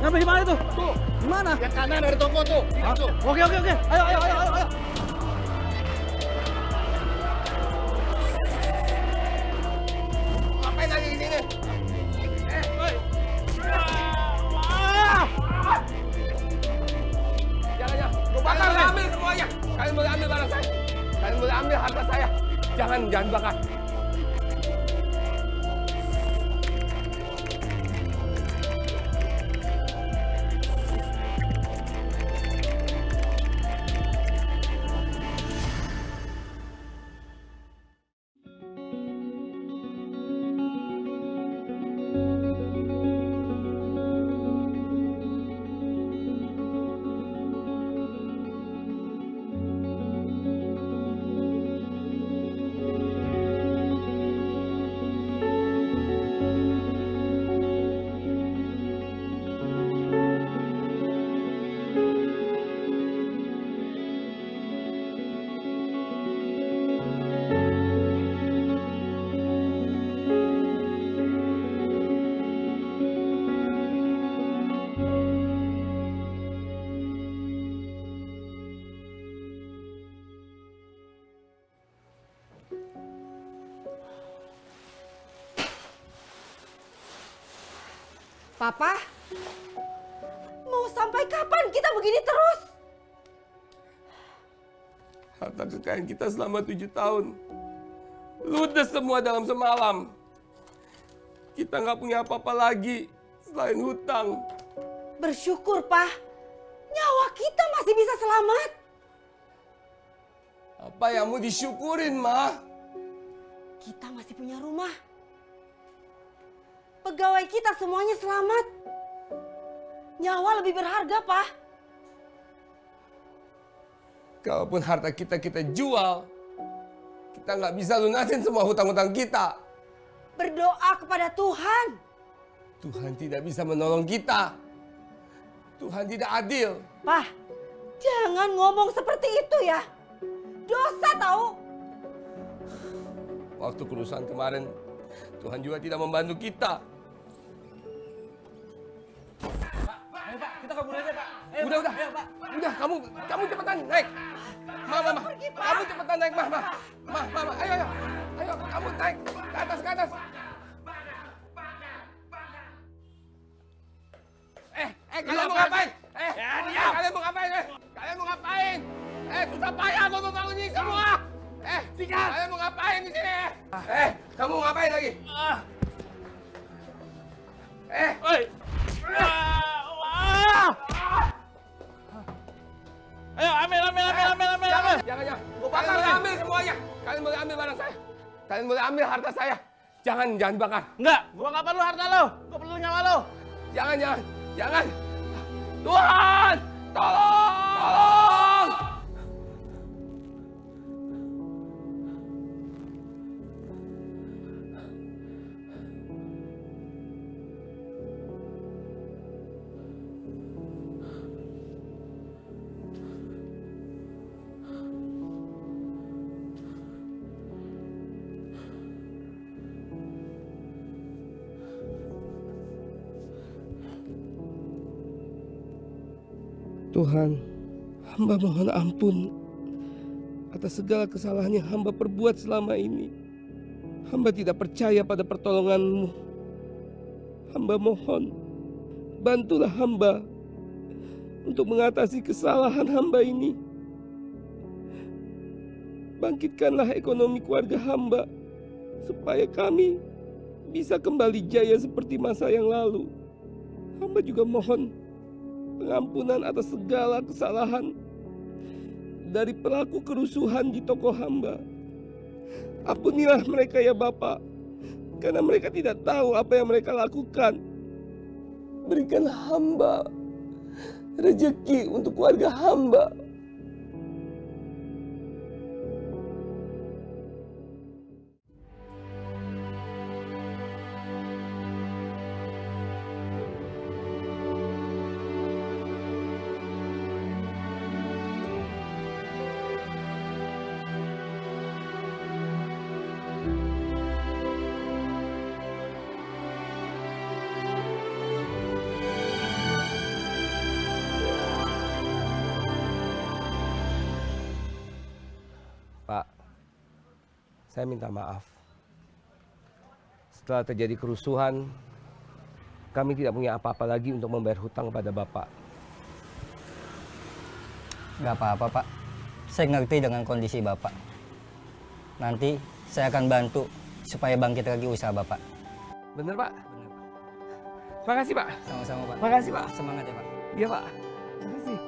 Sampai di mana tuh? Tuh, Di mana? yang kanan ada toko tuh. Ah, Tuh. Oke. Ayo. Ngapain lagi di sini? Jangan. Lu bakar deh. Ambil semuanya. Kalian boleh ambil barang saya. Kalian boleh ambil harta saya. Jangan bakar. Papa, mau sampai kapan kita begini terus? Harta kekayaan kita selama 7 tahun. Ludes semua dalam semalam. Kita nggak punya apa-apa lagi selain hutang. Bersyukur, Pak. Nyawa kita masih bisa selamat. Apa yang mau disyukurin, Ma? Kita masih punya rumah. Pegawai kita semuanya selamat. Nyawa lebih berharga, Pak. Kalaupun harta kita jual, kita nggak bisa lunasin semua hutang-hutang kita. Berdoa kepada Tuhan. Tuhan tidak bisa menolong kita. Tuhan tidak adil. Pak, jangan ngomong seperti itu ya. Dosa tahu. Waktu kerusuhan kemarin, Tuhan juga tidak membantu kita. Pak, kita kabur aja, Pak. Udah, kamu cepetan naik. Mama, kamu cepetan naik, Mama. Ayo, kamu naik ke atas. Kalian mau ngapain? Kalian mau ngapain? Susah payah mau membangun ini semua. Kalian mau ngapain di sini? Kamu mau ngapain lagi? Ayo, ambil. Jangan. Kalian boleh ambil semuanya. Kalian boleh ambil barang saya. Kalian boleh ambil harta saya. Jangan bakar. Enggak, gua nggak perlu harta lo. Gua perlu nyawa lo. Jangan. Tuhan, tolong. Tuhan, hamba mohon ampun atas segala kesalahan yang hamba perbuat selama ini. Hamba tidak percaya pada pertolongan-Mu. Hamba mohon, bantulah hamba untuk mengatasi kesalahan hamba ini. Bangkitkanlah ekonomi keluarga hamba, supaya kami bisa kembali jaya seperti masa yang lalu. Hamba juga mohon pengampunan atas segala kesalahan dari pelaku kerusuhan di toko hamba. Ampunilah mereka ya Bapa, karena mereka tidak tahu apa yang mereka lakukan. Berikanlah hamba rezeki untuk keluarga hamba. saya minta maaf. Setelah terjadi kerusuhan, kami tidak punya apa-apa lagi untuk membayar hutang kepada Bapak. Gak apa-apa, Pak. Saya ngerti dengan kondisi Bapak. Nanti saya akan bantu supaya bangkit lagi usaha Bapak. Bener, Pak? Benar, Pak. Makasih, Pak. Sama-sama, Pak. Makasih, Pak. Semangat ya, Pak. Iya, Pak. Makasih.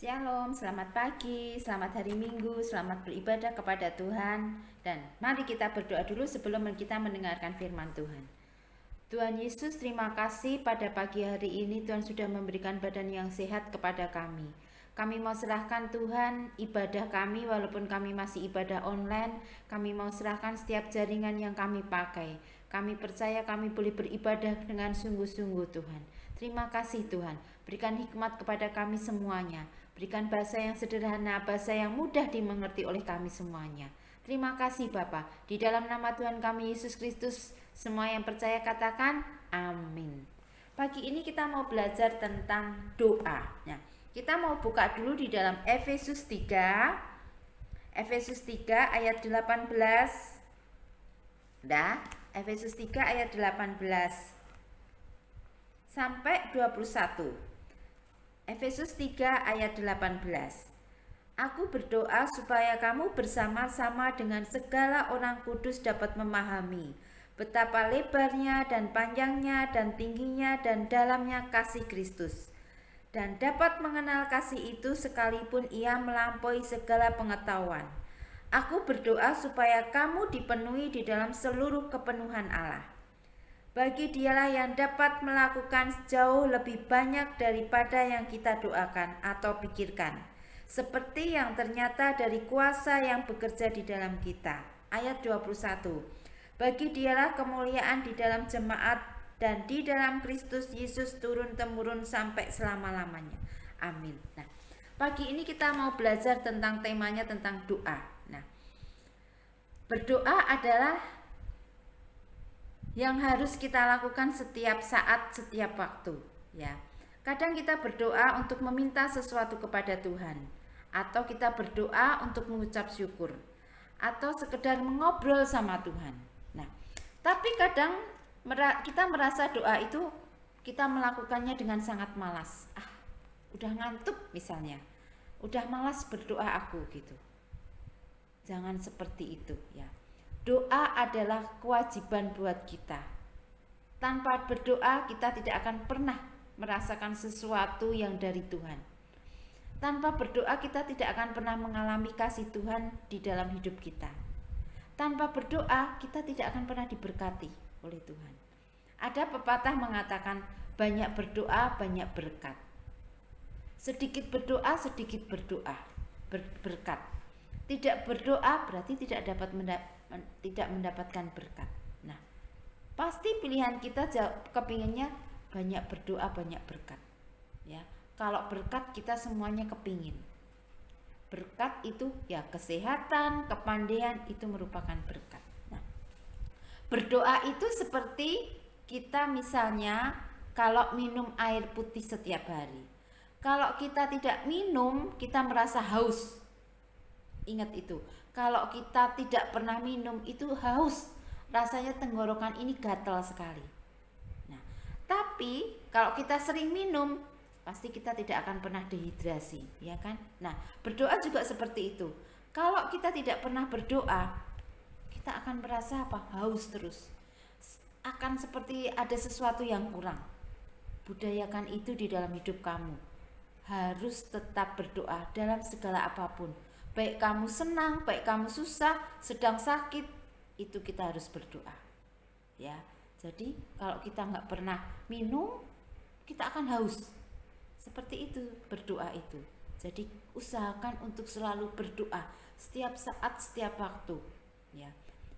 Shalom, selamat pagi, selamat hari Minggu, selamat beribadah kepada Tuhan. Dan mari kita berdoa dulu sebelum kita mendengarkan firman Tuhan. Tuhan Yesus, terima kasih pada pagi hari ini Tuhan sudah memberikan badan yang sehat kepada kami. Kami mau serahkan Tuhan ibadah kami walaupun kami masih ibadah online. Kami mau serahkan setiap jaringan yang kami pakai. Kami percaya kami boleh beribadah dengan sungguh-sungguh Tuhan. Terima kasih Tuhan, berikan hikmat kepada kami semuanya. Berikan bahasa yang sederhana, bahasa yang mudah dimengerti oleh kami semuanya. Terima kasih Bapa. Di dalam nama Tuhan kami Yesus Kristus, semua yang percaya katakan amin. Pagi ini kita mau belajar tentang doa. Nah, kita mau buka dulu di dalam Efesus 3. Efesus 3 ayat 18. Efesus 3 ayat 18 sampai 21. Efesus 3 ayat 18. Aku berdoa supaya kamu bersama-sama dengan segala orang kudus dapat memahami betapa lebarnya dan panjangnya dan tingginya dan dalamnya kasih Kristus, dan dapat mengenal kasih itu sekalipun ia melampaui segala pengetahuan. Aku berdoa supaya kamu dipenuhi di dalam seluruh kepenuhan Allah. Bagi Dialah yang dapat melakukan jauh lebih banyak daripada yang kita doakan atau pikirkan, seperti yang ternyata dari kuasa yang bekerja di dalam kita. Ayat 21. Bagi Dialah kemuliaan di dalam jemaat dan di dalam Kristus Yesus turun-temurun sampai selama-lamanya. Amin. Nah, pagi ini kita mau belajar tentang temanya tentang doa. Nah, berdoa adalah yang harus kita lakukan setiap saat, setiap waktu, ya. Kadang kita berdoa untuk meminta sesuatu kepada Tuhan, atau kita berdoa untuk mengucap syukur, atau sekedar mengobrol sama Tuhan. Nah, tapi kadang kita merasa doa itu kita melakukannya dengan sangat malas. Udah ngantuk misalnya, udah malas berdoa aku gitu. Jangan seperti itu, ya. Doa adalah kewajiban buat kita. Tanpa berdoa kita tidak akan pernah merasakan sesuatu yang dari Tuhan. Tanpa berdoa kita tidak akan pernah mengalami kasih Tuhan di dalam hidup kita. Tanpa berdoa kita tidak akan pernah diberkati oleh Tuhan. Ada pepatah mengatakan banyak berdoa banyak berkat. Sedikit berdoa sedikit berkat. Tidak berdoa berarti tidak mendapatkan berkat. Nah, pasti pilihan kita kepinginnya banyak berdoa banyak berkat, ya. Kalau berkat kita semuanya kepingin. Berkat itu ya kesehatan, kepandaian itu merupakan berkat. Nah, berdoa itu seperti kita misalnya kalau minum air putih setiap hari. Kalau kita tidak minum, kita merasa haus. Ingat itu, kalau kita tidak pernah minum itu haus, rasanya tenggorokan ini gatal sekali. Nah, tapi kalau kita sering minum, pasti kita tidak akan pernah dehidrasi, ya kan? Nah, berdoa juga seperti itu. Kalau kita tidak pernah berdoa, kita akan merasa haus terus. Akan seperti ada sesuatu yang kurang. Budayakan itu di dalam hidup kamu. Harus tetap berdoa dalam segala apapun. Baik kamu senang, baik kamu susah, sedang sakit, itu kita harus berdoa, ya. Jadi kalau kita nggak pernah minum, kita akan haus. Seperti itu berdoa itu. Jadi usahakan untuk selalu berdoa setiap saat, setiap waktu, ya.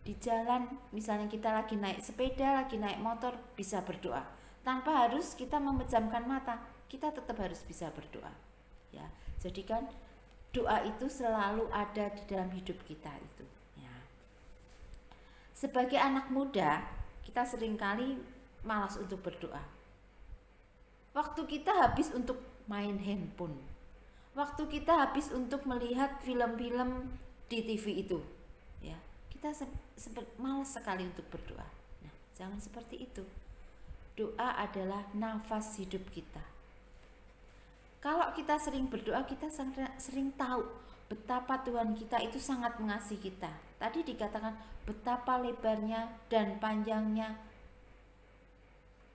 Di jalan, misalnya kita lagi naik sepeda, lagi naik motor, bisa berdoa. Tanpa harus kita memejamkan mata, kita tetap harus bisa berdoa. Ya, jadikan doa itu selalu ada di dalam hidup kita itu. Ya. Sebagai anak muda, kita seringkali malas untuk berdoa. Waktu kita habis untuk main handphone. Waktu kita habis untuk melihat film-film di TV itu. Ya, kita malas sekali untuk berdoa. Nah, jangan seperti itu. Doa adalah nafas hidup kita. Kalau kita sering berdoa, kita sering tahu betapa Tuhan kita itu sangat mengasihi kita. Tadi dikatakan betapa lebarnya dan panjangnya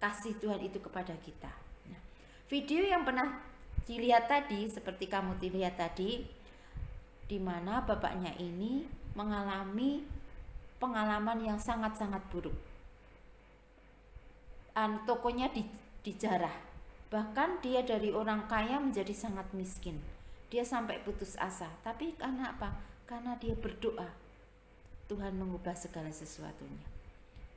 kasih Tuhan itu kepada kita. Nah, video yang pernah dilihat tadi, seperti kamu dilihat tadi, di mana bapaknya ini mengalami pengalaman yang sangat-sangat buruk. Tokonya dijarah. Bahkan dia dari orang kaya menjadi sangat miskin. Dia sampai putus asa. Tapi karena apa? Karena dia berdoa. Tuhan mengubah segala sesuatunya.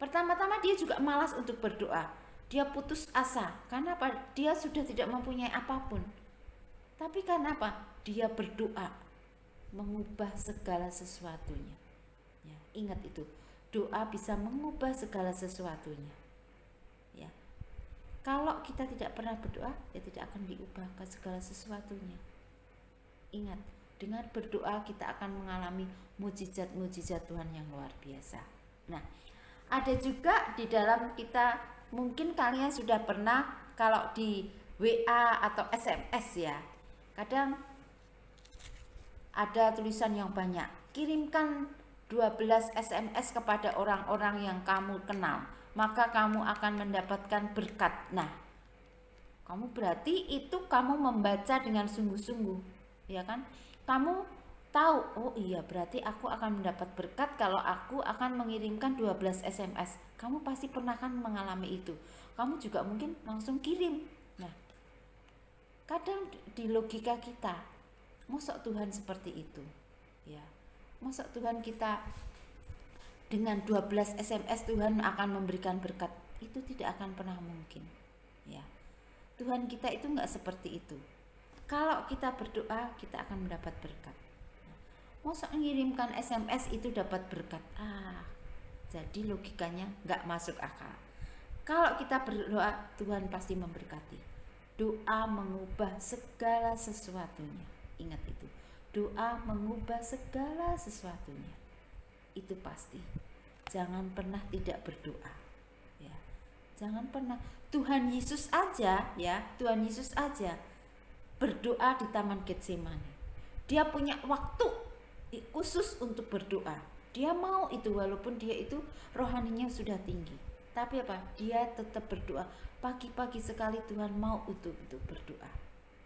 Pertama-tama dia juga malas untuk berdoa. Dia putus asa. Karena apa? Dia sudah tidak mempunyai apapun. Tapi karena apa? Dia berdoa. Mengubah segala sesuatunya. Ya, ingat itu. Doa bisa mengubah segala sesuatunya. Ya. Kalau kita tidak pernah berdoa, ya tidak akan diubahkan segala sesuatunya. Ingat, dengan berdoa kita akan mengalami mujizat-mujizat Tuhan yang luar biasa. Nah, ada juga di dalam kita, mungkin kalian sudah pernah kalau di WA atau SMS ya, kadang ada tulisan yang banyak, kirimkan 12 SMS kepada orang-orang yang kamu kenal, maka kamu akan mendapatkan berkat. Nah, kamu berarti itu kamu membaca dengan sungguh-sungguh, ya kan? Kamu tahu, oh iya berarti aku akan mendapat berkat kalau aku akan mengirimkan 12 SMS. Kamu pasti pernah kan mengalami itu. Kamu juga mungkin langsung kirim. Nah, kadang di logika kita, masa Tuhan seperti itu? Ya, masa Tuhan kita dengan 12 SMS Tuhan akan memberikan berkat? Itu tidak akan pernah mungkin. Ya, Tuhan kita itu enggak seperti itu. Kalau kita berdoa, kita akan mendapat berkat. Masa mengirimkan SMS itu dapat berkat? Jadi logikanya enggak masuk akal. Kalau kita berdoa, Tuhan pasti memberkati. Doa mengubah segala sesuatunya. Ingat itu. Doa mengubah segala sesuatunya. Itu pasti. Jangan pernah tidak berdoa. Ya. Jangan pernah. Tuhan Yesus aja, ya, Tuhan Yesus aja berdoa di Taman Getsemani. Dia punya waktu khusus untuk berdoa. Dia mau itu walaupun dia itu rohaninya sudah tinggi. Tapi apa? Dia tetap berdoa. Pagi-pagi sekali Tuhan mau untuk berdoa.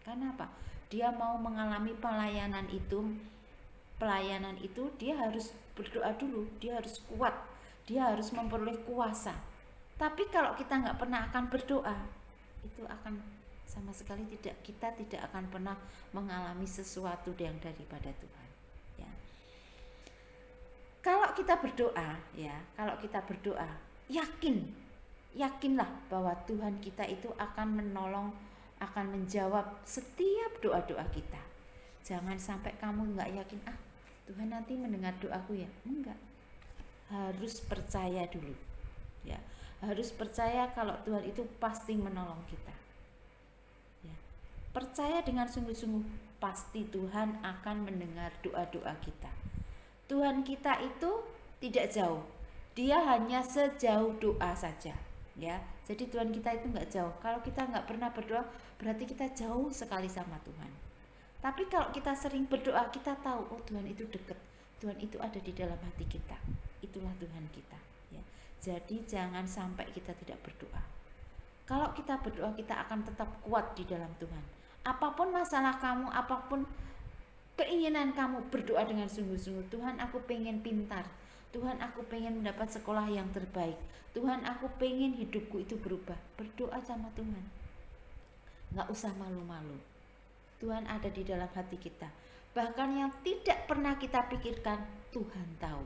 Karena apa? Dia mau mengalami pelayanan itu. Pelayanan itu dia harus berdoa dulu. Dia harus kuat. Dia harus memperoleh kuasa. Tapi kalau kita nggak pernah akan berdoa, itu akan sama sekali kita tidak akan pernah mengalami sesuatu yang daripada Tuhan. Ya. Kalau kita berdoa, yakinlah bahwa Tuhan kita itu akan menolong, akan menjawab setiap doa-doa kita. Jangan sampai kamu nggak yakin, Tuhan nanti mendengar doaku ya. Enggak. Harus percaya dulu. Ya, harus percaya kalau Tuhan itu pasti menolong kita. Ya. Percaya dengan sungguh-sungguh, pasti Tuhan akan mendengar doa-doa kita. Tuhan kita itu tidak jauh. Dia hanya sejauh doa saja. Ya, jadi Tuhan kita itu nggak jauh. Kalau kita nggak pernah berdoa, berarti kita jauh sekali sama Tuhan. Tapi kalau kita sering berdoa, kita tahu, oh Tuhan itu dekat. Tuhan itu ada di dalam hati kita. Itulah Tuhan kita. Ya. Jadi jangan sampai kita tidak berdoa. Kalau kita berdoa, kita akan tetap kuat di dalam Tuhan. Apapun masalah kamu, apapun keinginan kamu, berdoa dengan sungguh-sungguh. Tuhan, aku pengen pintar. Tuhan, aku pengen mendapat sekolah yang terbaik. Tuhan, aku pengen hidupku itu berubah. Berdoa sama Tuhan. nggak usah malu-malu. Tuhan ada di dalam hati kita. Bahkan yang tidak pernah kita pikirkan, Tuhan tahu.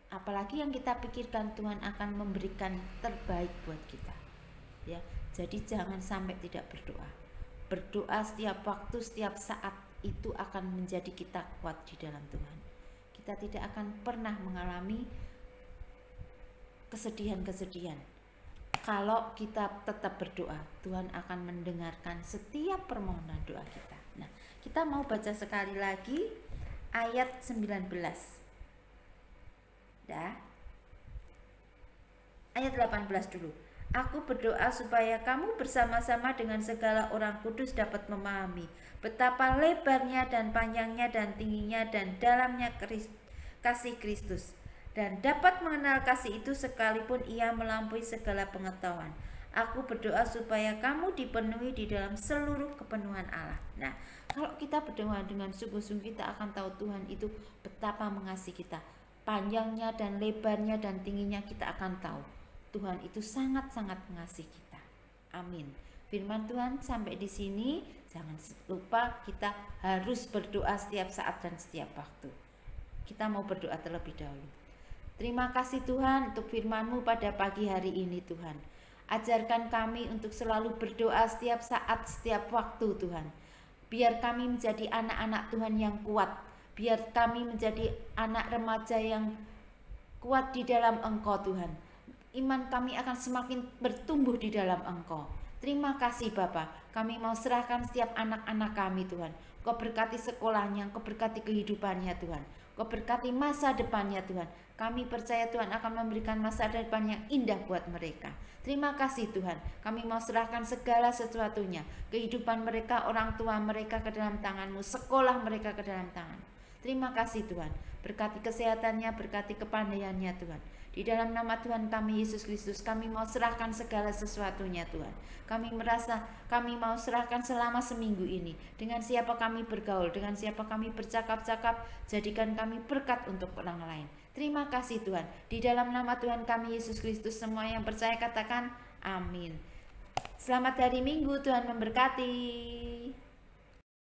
Apalagi yang kita pikirkan, Tuhan akan memberikan terbaik buat kita. Ya, jadi jangan sampai tidak berdoa. Berdoa setiap waktu, setiap saat itu akan menjadi kita kuat di dalam Tuhan. Kita tidak akan pernah mengalami kesedihan-kesedihan. Kalau kita tetap berdoa, Tuhan akan mendengarkan setiap permohonan doa kita. Nah, kita mau baca sekali lagi ayat 19. Dah. Ayat 18 dulu. Aku berdoa supaya kamu bersama-sama dengan segala orang kudus dapat memahami betapa lebarnya dan panjangnya dan tingginya dan dalamnya kasih Kristus, dan dapat mengenal kasih itu sekalipun ia melampaui segala pengetahuan. Aku berdoa supaya kamu dipenuhi di dalam seluruh kepenuhan Allah. Nah, kalau kita berdoa dengan sungguh-sungguh, kita akan tahu Tuhan itu betapa mengasihi kita. Panjangnya dan lebarnya dan tingginya kita akan tahu. Tuhan itu sangat-sangat mengasihi kita. Amin. Firman Tuhan sampai di sini. Jangan lupa kita harus berdoa setiap saat dan setiap waktu. Kita mau berdoa terlebih dahulu. Terima kasih Tuhan untuk firman-Mu pada pagi hari ini Tuhan. Ajarkan kami untuk selalu berdoa setiap saat, setiap waktu Tuhan. Biar kami menjadi anak-anak Tuhan yang kuat. Biar kami menjadi anak remaja yang kuat di dalam Engkau Tuhan. Iman kami akan semakin bertumbuh di dalam Engkau. Terima kasih Bapa. Kami mau serahkan setiap anak-anak kami Tuhan. Kau berkati sekolahnya, Kau berkati kehidupannya Tuhan. Kau berkati masa depannya Tuhan. Kami percaya Tuhan akan memberikan masa depan yang indah buat mereka. Terima kasih Tuhan. Kami mau serahkan segala sesuatunya. Kehidupan mereka, orang tua mereka ke dalam tangan-Mu. Sekolah mereka ke dalam tangan. Terima kasih Tuhan. Berkati kesehatannya, berkati kepandaiannya Tuhan. Di dalam nama Tuhan kami Yesus Kristus, kami mau serahkan segala sesuatunya Tuhan. Kami mau serahkan selama seminggu ini. Dengan siapa kami bergaul, dengan siapa kami bercakap-cakap, jadikan kami berkat untuk orang lain. Terima kasih Tuhan. Di dalam nama Tuhan kami Yesus Kristus, semua yang percaya katakan amin. Selamat hari Minggu, Tuhan memberkati.